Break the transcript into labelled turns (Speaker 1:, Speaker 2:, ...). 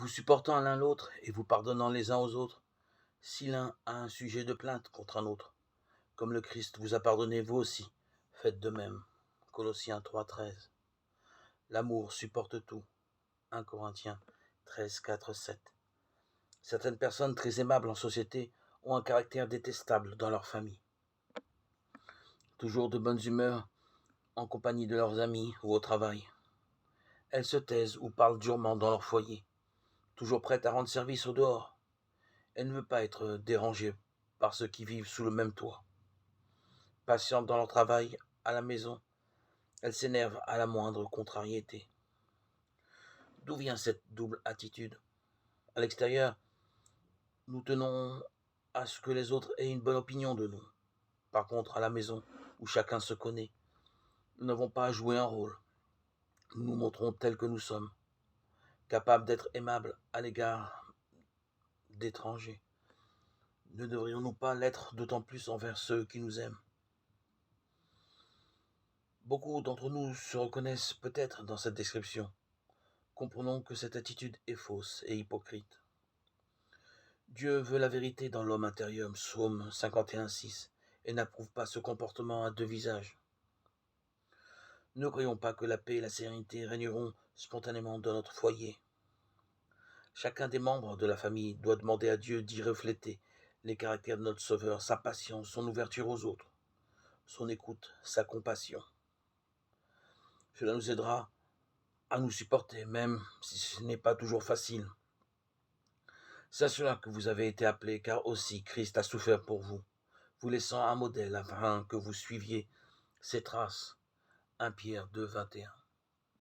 Speaker 1: vous supportant l'un l'autre et vous pardonnant les uns aux autres, si l'un a un sujet de plainte contre un autre, comme le Christ vous a pardonné vous aussi, faites de même. Colossiens 3,13. L'amour supporte tout. 1 Corinthiens 13, 4, 7. Certaines personnes très aimables en société ont un caractère détestable dans leur famille. Toujours de bonne humeur en compagnie de leurs amis ou au travail. Elles se taisent ou parlent durement dans leur foyer, toujours prêtes à rendre service au dehors. Elles ne veulent pas être dérangées par ceux qui vivent sous le même toit. Patientes dans leur travail, à la maison, elles s'énervent à la moindre contrariété. D'où vient cette double attitude? À l'extérieur, nous tenons à ce que les autres aient une bonne opinion de nous. Par contre, à la maison, où chacun se connaît, nous n'avons pas à jouer un rôle. Nous nous montrons tels que nous sommes, capables d'être aimables à l'égard d'étrangers. Ne devrions-nous pas l'être d'autant plus envers ceux qui nous aiment? Beaucoup d'entre nous se reconnaissent peut-être dans cette description. Comprenons que cette attitude est fausse et hypocrite. Dieu veut la vérité dans l'homme intérieur, Psaume 51,6, et n'approuve pas ce comportement à deux visages. Ne croyons pas que la paix et la sérénité régneront spontanément dans notre foyer. Chacun des membres de la famille doit demander à Dieu d'y refléter les caractères de notre Sauveur, sa patience, son ouverture aux autres, son écoute, sa compassion. Cela nous aidera à nous supporter, même si ce n'est pas toujours facile. C'est à cela que vous avez été appelés, car aussi Christ a souffert pour vous, vous laissant un modèle afin que vous suiviez ses traces. 1 Pierre 2, 21.